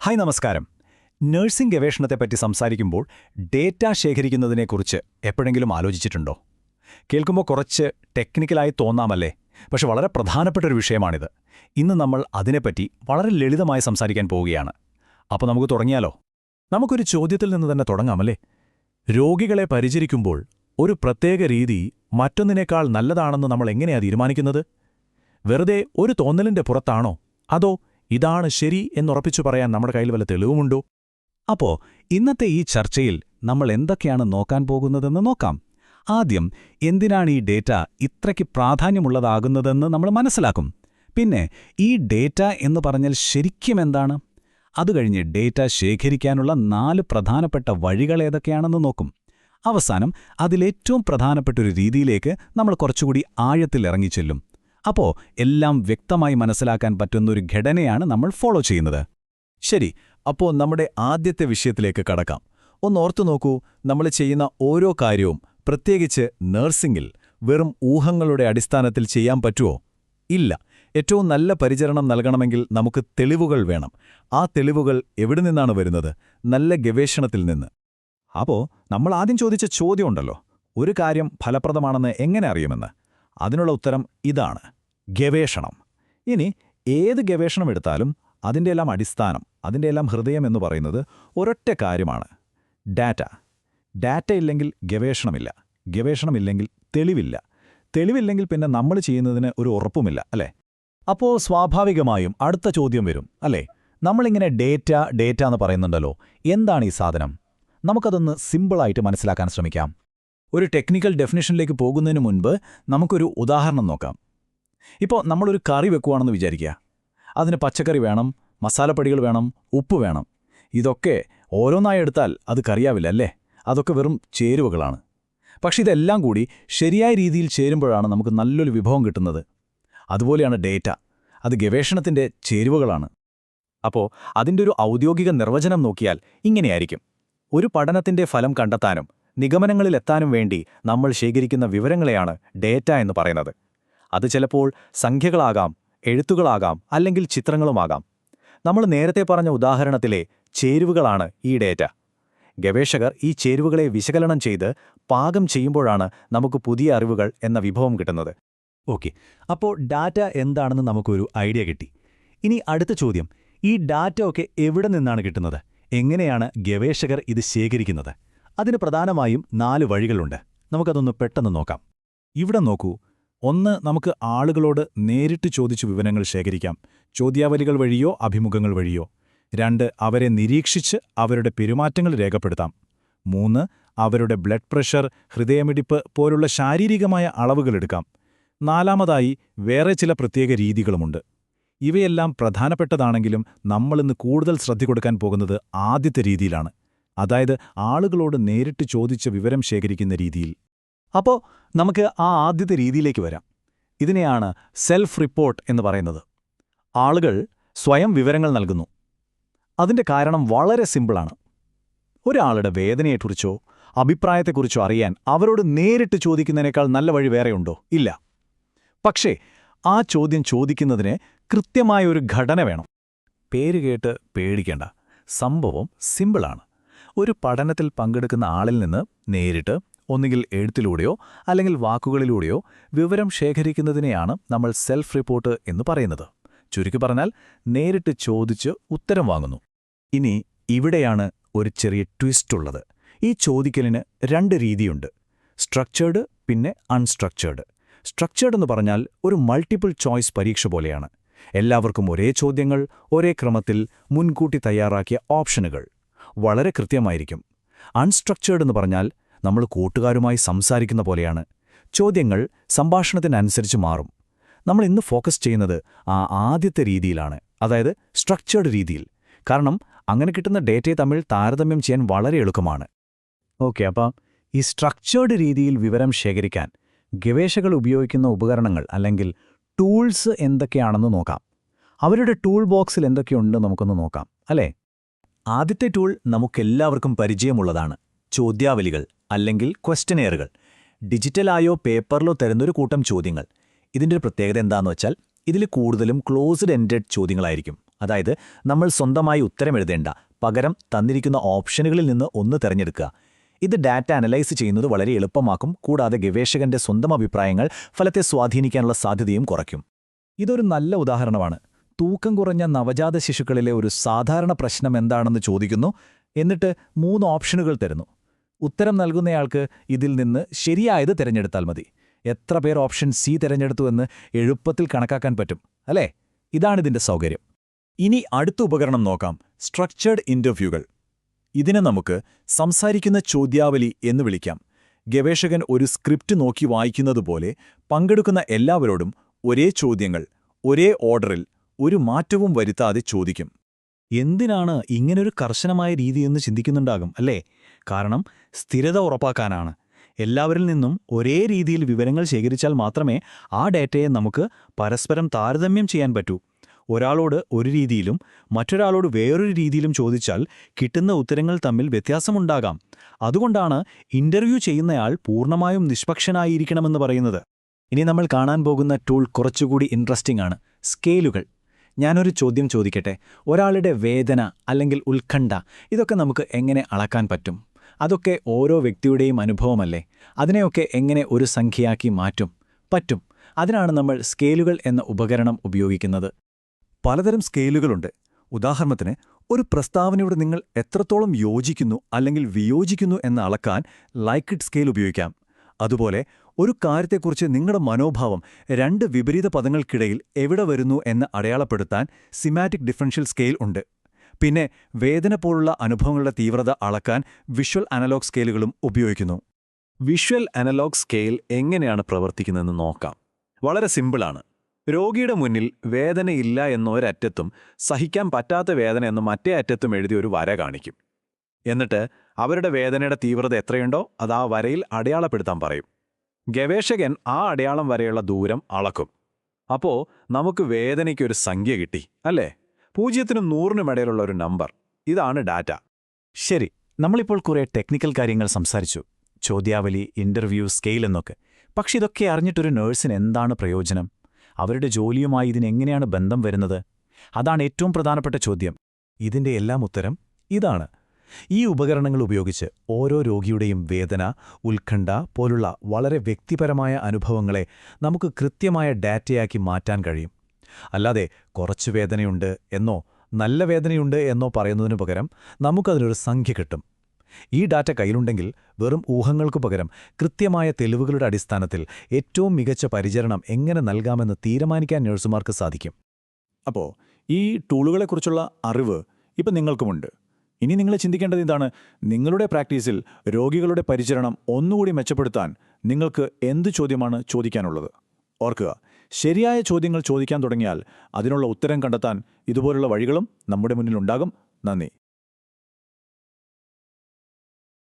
Hi നമസ്കാരം. Nursing ഗവേഷണത്തെപ്പറ്റി സംസാരിക്കുമ്പോൾ data ശേഖരിക്കുന്നതിനെക്കുറിച്ച് എപ്പോഴെങ്കിലും ആലോചിച്ചിട്ടുണ്ടോ? കേൾക്കുമ്പോൾ കുറച്ച് ടെക്നിക്കലായി തോന്നാമല്ലേ, പക്ഷെ വളരെ പ്രധാനപ്പെട്ട ഒരു വിഷയമാണിത്. ഇന്ന് നമ്മൾ അതിനെപ്പറ്റി വളരെ ലളിതമായി സംസാരിക്കാൻ പോവുകയാണ്. അപ്പോൾ നമുക്ക് തുടങ്ങിയാലോ? നമുക്കൊരു ചോദ്യത്തിൽ നിന്ന് തന്നെ തുടങ്ങാമല്ലേ? രോഗികളെ പരിചരിക്കുമ്പോൾ ഒരു പ്രത്യേക രീതി മറ്റൊന്നിനേക്കാൾ നല്ലതാണെന്ന് നമ്മൾ എങ്ങനെയാ തീരുമാനിക്കുന്നത്? വെറുതെ ഒരു തോന്നലിന്റെ പുറത്താണോ, അതോ ഇതാണ് ശരി എന്നുറപ്പിച്ചു പറയാൻ നമ്മുടെ കയ്യിൽ വല്ല തെളിവുമുണ്ടോ? അപ്പോ ഇന്നത്തെ ഈ ചർച്ചയിൽ നമ്മൾ എന്തൊക്കെയാണ് നോക്കാൻ പോകുന്നതെന്ന് നോക്കാം. ആദ്യം എന്തിനാണ് ഈ ഡേറ്റ ഇത്രയ്ക്ക് പ്രാധാന്യമുള്ളതാകുന്നതെന്ന് നമ്മൾ മനസ്സിലാക്കും. പിന്നെ ഈ ഡേറ്റ എന്ന് പറഞ്ഞാൽ ശരിക്കും എന്താണ്? അതുകഴിഞ്ഞ് ഡേറ്റ ശേഖരിക്കാനുള്ള 4 പ്രധാനപ്പെട്ട വഴികൾ ഏതൊക്കെയാണെന്ന് നോക്കും. അവസാനം അതിലേറ്റവും പ്രധാനപ്പെട്ടൊരു രീതിയിലേക്ക് നമ്മൾ കുറച്ചുകൂടി ആഴത്തിൽ ഇറങ്ങിച്ചെല്ലും. അപ്പോൾ എല്ലാം വ്യക്തമായി മനസ്സിലാക്കാൻ പറ്റുന്നൊരു ഘടനയാണ് നമ്മൾ ഫോളോ ചെയ്യുന്നത്. ശരി, അപ്പോൾ നമ്മുടെ ആദ്യത്തെ വിഷയത്തിലേക്ക് കടക്കാം. ഒന്നോർത്തു നോക്കൂ, നമ്മൾ ചെയ്യുന്ന ഓരോ കാര്യവും, പ്രത്യേകിച്ച് നഴ്സിംഗിൽ, വെറും ഊഹങ്ങളുടെ അടിസ്ഥാനത്തിൽ ചെയ്യാൻ പറ്റുമോ? ഇല്ല. ഏറ്റവും നല്ല പരിചരണം നൽകണമെങ്കിൽ നമുക്ക് തെളിവുകൾ വേണം. ആ തെളിവുകൾ എവിടെ നിന്നാണ് വരുന്നത്? നല്ല ഗവേഷണത്തിൽ നിന്ന്. അപ്പോൾ നമ്മൾ ആദ്യം ചോദിച്ച ചോദ്യമുണ്ടല്ലോ, ഒരു കാര്യം ഫലപ്രദമാണെന്ന് എങ്ങനെ അറിയുമെന്ന്? അതിനുള്ള ഉത്തരം ഇതാണ്: ഗവേഷണം. ഇനി ഏത് ഗവേഷണം എടുത്താലും അതിൻ്റെയെല്ലാം അടിസ്ഥാനം, അതിൻ്റെയെല്ലാം ഹൃദയം എന്ന് പറയുന്നത് ഒരൊറ്റ കാര്യമാണ്: ഡാറ്റ. ഡാറ്റ ഇല്ലെങ്കിൽ ഗവേഷണമില്ല, ഗവേഷണമില്ലെങ്കിൽ തെളിവില്ല, തെളിവില്ലെങ്കിൽ പിന്നെ നമ്മൾ ചെയ്യുന്നതിന് ഒരു ഉറപ്പുമില്ല, അല്ലേ? അപ്പോൾ സ്വാഭാവികമായും അടുത്ത ചോദ്യം വരും, അല്ലേ? നമ്മളിങ്ങനെ ഡേറ്റ എന്ന് പറയുന്നുണ്ടല്ലോ, എന്താണ് ഈ സാധനം? നമുക്കതൊന്ന് സിമ്പിളായിട്ട് മനസ്സിലാക്കാൻ ശ്രമിക്കാം. ഒരു ടെക്നിക്കൽ ഡെഫിനിഷനിലേക്ക് പോകുന്നതിന് മുൻപ് നമുക്കൊരു ഉദാഹരണം നോക്കാം. ഇപ്പോൾ നമ്മളൊരു കറി വെക്കുകയാണെന്ന് വിചാരിക്കുക. അതിന് പച്ചക്കറി വേണം, മസാലപ്പൊടികൾ വേണം, ഉപ്പ് വേണം. ഇതൊക്കെ ഓരോന്നായി എടുത്താൽ അത് കറിയാവില്ല, അല്ലേ? അതൊക്കെ വെറും ചേരുവകളാണ്. പക്ഷെ ഇതെല്ലാം കൂടി ശരിയായ രീതിയിൽ ചേരുമ്പോഴാണ് നമുക്ക് നല്ലൊരു വിഭവം കിട്ടുന്നത്. അതുപോലെയാണ് ഡേറ്റ. അത് ഗവേഷണത്തിൻ്റെ ചേരുവകളാണ്. അപ്പോൾ അതിൻ്റെ ഒരു ഔദ്യോഗിക നിർവചനം നോക്കിയാൽ ഇങ്ങനെയായിരിക്കും: ഒരു പഠനത്തിൻ്റെ ഫലം കണ്ടെത്താനും നിഗമനങ്ങളിലെത്താനും വേണ്ടി നമ്മൾ ശേഖരിക്കുന്ന വിവരങ്ങളെയാണ് ഡേറ്റ എന്ന് പറയുന്നത്. അത് ചിലപ്പോൾ സംഖ്യകളാകാം, എഴുത്തുകളാകാം, അല്ലെങ്കിൽ ചിത്രങ്ങളുമാകാം. നമ്മൾ നേരത്തെ പറഞ്ഞ ഉദാഹരണത്തിലെ ചേരുവകളാണ് ഈ ഡേറ്റ. ഗവേഷകർ ഈ ചേരുവകളെ വിശകലനം ചെയ്ത് പാകം ചെയ്യുമ്പോഴാണ് നമുക്ക് പുതിയ അറിവുകൾ എന്ന വിഭവം കിട്ടുന്നത്. ഓക്കെ, അപ്പോൾ ഡാറ്റ എന്താണെന്ന് നമുക്കൊരു ഐഡിയ കിട്ടി. ഇനി അടുത്ത ചോദ്യം: ഈ ഡാറ്റ ഒക്കെ എവിടെ നിന്നാണ് കിട്ടുന്നത്? എങ്ങനെയാണ് ഗവേഷകർ ഇത് ശേഖരിക്കുന്നത്? അതിന് പ്രധാനമായും 4 വഴികളുണ്ട്. നമുക്കതൊന്ന് പെട്ടെന്ന് നോക്കാം. ഇവിടെ നോക്കൂ. 1, നമുക്ക് ആളുകളോട് നേരിട്ട് ചോദിച്ചു വിവരങ്ങൾ ശേഖരിക്കാം, ചോദ്യാവലികൾ വഴിയോ അഭിമുഖങ്ങൾ വഴിയോ. 2, അവരെ നിരീക്ഷിച്ച് അവരുടെ പെരുമാറ്റങ്ങൾ രേഖപ്പെടുത്താം. 3, അവരുടെ ബ്ലഡ് പ്രഷർ, ഹൃദയമിടിപ്പ് പോലുള്ള ശാരീരികമായ അളവുകളെടുക്കാം. 4, വേറെ ചില പ്രത്യേക രീതികളുമുണ്ട്. ഇവയെല്ലാം പ്രധാനപ്പെട്ടതാണെങ്കിലും നമ്മളിന്ന് കൂടുതൽ ശ്രദ്ധ കൊടുക്കാൻ പോകുന്നത് ആദ്യത്തെ രീതിയിലാണ്, അതായത് ആളുകളോട് നേരിട്ട് ചോദിച്ച വിവരം ശേഖരിക്കുന്ന രീതിയിൽ. അപ്പോൾ നമുക്ക് ആ ആദ്യത്തെ രീതിയിലേക്ക് വരാം. ഇതിനെയാണ് സെൽഫ് റിപ്പോർട്ട് എന്ന് പറയുന്നത്. ആളുകൾ സ്വയം വിവരങ്ങൾ നൽകുന്നു. അതിൻ്റെ കാരണം വളരെ സിമ്പിളാണ്. ഒരാളുടെ വേദനയെക്കുറിച്ചോ അഭിപ്രായത്തെക്കുറിച്ചോ അറിയാൻ അവരോട് നേരിട്ട് ചോദിക്കുന്നതിനേക്കാൾ നല്ല വഴി വേറെയുണ്ടോ? ഇല്ല. പക്ഷേ ആ ചോദ്യം ചോദിക്കുന്നതിന് കൃത്യമായ ഒരു ഘടന വേണം. പേര് കേട്ട് പേടിക്കേണ്ട. സംഭവം സിമ്പിളാണ്. ഒരു പഠനത്തിൽ പങ്കെടുക്കുന്ന ആളിൽ നിന്ന് നേരിട്ട്, ഒന്നുകിൽ എഴുത്തിലൂടെയോ അല്ലെങ്കിൽ വാക്കുകളിലൂടെയോ വിവരം ശേഖരിക്കുന്നതിനെയാണ് നമ്മൾ സെൽഫ് റിപ്പോർട്ട് എന്ന് പറയുന്നത്. ചുരുക്കി പറഞ്ഞാൽ നേരിട്ട് ചോദിച്ച് ഉത്തരം വാങ്ങുന്നു. ഇനി ഇവിടെയാണ് ഒരു ചെറിയ ട്വിസ്റ്റ് ഉള്ളത്. ഈ ചോദിക്കലിന് 2 രീതിയുണ്ട്: സ്ട്രക്ചേർഡ്, പിന്നെ അൺസ്ട്രക്ചേർഡ്. സ്ട്രക്ചേർഡ് എന്ന് പറഞ്ഞാൽ ഒരു മൾട്ടിപ്പിൾ ചോയ്സ് പരീക്ഷ പോലെയാണ്. എല്ലാവർക്കും ഒരേ ചോദ്യങ്ങൾ, ഒരേ ക്രമത്തിൽ മുൻകൂട്ടി തയ്യാറാക്കിയ ഓപ്ഷനുകൾ. വളരെ കൃത്യമായിരിക്കും. അൺസ്ട്രക്ചേർഡ് എന്ന് പറഞ്ഞാൽ നമ്മൾ കൂട്ടുകാരുമായി സംസാരിക്കുന്ന പോലെയാണ്. ചോദ്യങ്ങൾ സംഭാഷണത്തിനനുസരിച്ച് മാറും. നമ്മൾ ഇന്ന് ഫോക്കസ് ചെയ്യുന്നത് ആ ആദ്യത്തെ രീതിയിലാണ്, അതായത് സ്ട്രക്ചേർഡ് രീതിയിൽ. കാരണം അങ്ങനെ കിട്ടുന്ന ഡേറ്റയെ തമ്മിൽ താരതമ്യം ചെയ്യാൻ വളരെ എളുപ്പമാണ്. ഓക്കെ, അപ്പം ഈ സ്ട്രക്ചേർഡ് രീതിയിൽ വിവരം ശേഖരിക്കാൻ ഗവേഷകർ ഉപയോഗിക്കുന്ന ഉപകരണങ്ങൾ അല്ലെങ്കിൽ ടൂൾസ് എന്തൊക്കെയാണെന്ന് നോക്കാം. അവരുടെ ടൂൾ ബോക്സിൽ എന്തൊക്കെയുണ്ട് നമുക്കൊന്ന് നോക്കാം, അല്ലേ? ആദ്യത്തെ ടൂൾ നമുക്കെല്ലാവർക്കും പരിചയമുള്ളതാണ്: ചോദ്യാവലികൾ അല്ലെങ്കിൽ ക്വസ്റ്റനെയറുകൾ. ഡിജിറ്റലായോ പേപ്പറിലോ തരുന്നൊരു കൂട്ടം ചോദ്യങ്ങൾ. ഇതിൻ്റെ ഒരു പ്രത്യേകത എന്താണെന്ന് വെച്ചാൽ ഇതിൽ കൂടുതലും ക്ലോസ്ഡ് എൻഡഡ് ചോദ്യങ്ങളായിരിക്കും. അതായത് നമ്മൾ സ്വന്തമായി ഉത്തരം എഴുതേണ്ട, പകരം തന്നിരിക്കുന്ന ഓപ്ഷനുകളിൽ നിന്ന് ഒന്ന് തിരഞ്ഞെടുക്കുക. ഇത് ഡാറ്റ അനലൈസ് ചെയ്യുന്നത് വളരെ എളുപ്പമാക്കും, കൂടാതെ ഗവേഷകന്റെ സ്വന്തം അഭിപ്രായങ്ങൾ ഫലത്തെ സ്വാധീനിക്കാനുള്ള സാധ്യതയും കുറയ്ക്കും. ഇതൊരു നല്ല ഉദാഹരണമാണ്. തൂക്കം കുറഞ്ഞ നവജാത ശിശുക്കളിലെ ഒരു സാധാരണ പ്രശ്നം എന്താണെന്ന് ചോദിക്കുന്നു, എന്നിട്ട് 3 ഓപ്ഷനുകൾ തരുന്നു. ഉത്തരം നൽകുന്നയാൾക്ക് ഇതിൽ നിന്ന് ശരിയായത് തിരഞ്ഞെടുത്താൽ മതി. എത്ര പേർ ഓപ്ഷൻ സി തിരഞ്ഞെടുത്തുവെന്ന് എളുപ്പത്തിൽ കണക്കാക്കാൻ പറ്റും, അല്ലേ? ഇതാണിതിന്റെ സൗകര്യം. ഇനി അടുത്ത ഉപകരണം നോക്കാം, സ്ട്രക്ചേർഡ് ഇന്റർവ്യൂകൾ. ഇതിനെ നമുക്ക് സംസാരിക്കുന്ന ചോദ്യാവലി എന്ന് വിളിക്കാം. ഗവേഷകൻ ഒരു സ്ക്രിപ്റ്റ് നോക്കി വായിക്കുന്നതുപോലെ പങ്കെടുക്കുന്ന എല്ലാവരോടും ഒരേ ചോദ്യങ്ങൾ, ഒരേ ഓർഡറിൽ, ഒരു മാറ്റവും വരുത്താതെ ചോദിക്കും. എന്തിനാണ് ഇങ്ങനൊരു കർശനമായ രീതിയെന്ന് ചിന്തിക്കുന്നുണ്ടാകും, അല്ലേ? കാരണം സ്ഥിരത ഉറപ്പാക്കാനാണ്. എല്ലാവരിൽ നിന്നും ഒരേ രീതിയിൽ വിവരങ്ങൾ ശേഖരിച്ചാൽ മാത്രമേ ആ ഡേറ്റയെ നമുക്ക് പരസ്പരം താരതമ്യം ചെയ്യാൻ പറ്റൂ. ഒരാളോട് ഒരു രീതിയിലും മറ്റൊരാളോട് വേറൊരു രീതിയിലും ചോദിച്ചാൽ കിട്ടുന്ന ഉത്തരങ്ങൾ തമ്മിൽ വ്യത്യാസമുണ്ടാകാം. അതുകൊണ്ടാണ് ഇന്റർവ്യൂ ചെയ്യുന്നയാൾ പൂർണ്ണമായും നിഷ്പക്ഷനായിരിക്കണമെന്ന് പറയുന്നത്. ഇനി നമ്മൾ കാണാൻ പോകുന്ന ടൂൾ കുറച്ചുകൂടി ഇൻട്രസ്റ്റിംഗ് ആണ്, സ്കെയിലുകൾ. ഞാനൊരു ചോദ്യം ചോദിക്കട്ടെ. ഒരാളുടെ വേദന അല്ലെങ്കിൽ ഉത്കണ്ഠ, ഇതൊക്കെ നമുക്ക് എങ്ങനെ അളക്കാൻ പറ്റും? അതൊക്കെ ഓരോ വ്യക്തിയുടെയും അനുഭവമല്ലേ? അതിനെയൊക്കെ എങ്ങനെ ഒരു സംഖ്യയാക്കി മാറ്റും? പറ്റും. അതിനാണ് നമ്മൾ സ്കെയിലുകൾ എന്ന ഉപകരണം ഉപയോഗിക്കുന്നത്. പലതരം സ്കെയിലുകളുണ്ട്. ഉദാഹരണത്തിന്, ഒരു പ്രസ്താവനയോട് നിങ്ങൾ എത്രത്തോളം യോജിക്കുന്നു അല്ലെങ്കിൽ വിയോജിക്കുന്നു എന്ന് അളക്കാൻ ലൈക്കിഡ് സ്കെയിൽ ഉപയോഗിക്കാം. അതുപോലെ ഒരു കാര്യത്തെക്കുറിച്ച് നിങ്ങളുടെ മനോഭാവം 2 വിപരീത പദങ്ങൾക്കിടയിൽ എവിടെ വരുന്നു എന്ന് അടയാളപ്പെടുത്താൻ സിമാറ്റിക് ഡിഫറൻഷ്യൽ സ്കെയിൽ ഉണ്ട്. പിന്നെ വേദന പോലുള്ള അനുഭവങ്ങളുടെ തീവ്രത അളക്കാൻ വിഷ്വൽ അനലോഗ് സ്കെയിലുകളും ഉപയോഗിക്കുന്നു. വിഷ്വൽ അനലോഗ് സ്കെയിൽ എങ്ങനെയാണ് പ്രവർത്തിക്കുന്നതെന്ന് നോക്കാം. വളരെ സിമ്പിളാണ്. രോഗിയുടെ മുന്നിൽ വേദനയില്ല എന്നൊരറ്റത്തും സഹിക്കാൻ പറ്റാത്ത വേദന എന്ന് മറ്റേ അറ്റത്തും എഴുതി ഒരു വര കാണിക്കും. എന്നിട്ട് അവരുടെ വേദനയുടെ തീവ്രത എത്രയുണ്ടോ അത് ആ വരയിൽ അടയാളപ്പെടുത്താൻ പറയും. ഗവേഷകൻ ആ അടയാളം വരെയുള്ള ദൂരം അളക്കും. അപ്പോൾ നമുക്ക് വേദനയ്ക്കൊരു സംഖ്യ കിട്ടി, അല്ലേ? 0-നും 100-നും ഇടയിലുള്ള ഒരു നമ്പർ. ഇതാണ് ഡാറ്റ. ശരി, നമ്മളിപ്പോൾ കുറേ ടെക്നിക്കൽ കാര്യങ്ങൾ സംസാരിച്ചു. ചോദ്യാവലി, ഇന്റർവ്യൂ, സ്കെയിൽ എന്നൊക്കെ. പക്ഷെ ഇതൊക്കെ അറിഞ്ഞിട്ടൊരു നഴ്സിന് എന്താണ് പ്രയോജനം? അവരുടെ ജോലിയുമായി ഇതിനെങ്ങനെയാണ് ബന്ധം വരുന്നത്? അതാണ് ഏറ്റവും പ്രധാനപ്പെട്ട ചോദ്യം. ഇതിന്റെ എല്ലാം ഉത്തരം ഇതാണ്. ഈ ഉപകരണങ്ങൾ ഉപയോഗിച്ച് ഓരോ രോഗിയുടെയും വേദന, ഉത്കണ്ഠ പോലുള്ള വളരെ വ്യക്തിപരമായ അനുഭവങ്ങളെ നമുക്ക് കൃത്യമായ ഡാറ്റയാക്കി മാറ്റാൻ കഴിയും. അല്ലാതെ കുറച്ച് വേദനയുണ്ട് എന്നോ നല്ല വേദനയുണ്ട് എന്നോ പറയുന്നതിനു പകരം നമുക്കതിനൊരു സംഖ്യ കിട്ടും. ഈ ഡാറ്റ കയ്യിലുണ്ടെങ്കിൽ വെറും ഊഹങ്ങൾക്കു പകരം കൃത്യമായ തെളിവുകളുടെ അടിസ്ഥാനത്തിൽ ഏറ്റവും മികച്ച പരിചരണം എങ്ങനെ നൽകാമെന്ന് തീരുമാനിക്കാൻ നഴ്സുമാർക്ക് സാധിക്കും. അപ്പോൾ ഈ ടൂളുകളെക്കുറിച്ചുള്ള അറിവ് ഇപ്പം നിങ്ങൾക്കുമുണ്ട്. ഇനി നിങ്ങൾ ചിന്തിക്കേണ്ടത് ഇതാണ്: നിങ്ങളുടെ പ്രാക്ടീസിൽ രോഗികളുടെ പരിചരണം ഒന്നുകൂടി മെച്ചപ്പെടുത്താൻ നിങ്ങൾക്ക് എന്ത് ചോദ്യമാണ് ചോദിക്കാനുള്ളത്? ഓർക്കുക, ശരിയായ ചോദ്യങ്ങൾ ചോദിക്കാൻ തുടങ്ങിയാൽ അതിനുള്ള ഉത്തരം കണ്ടെത്താൻ ഇതുപോലുള്ള വഴികളും നമ്മുടെ മുന്നിലുണ്ടാകും. നന്ദി.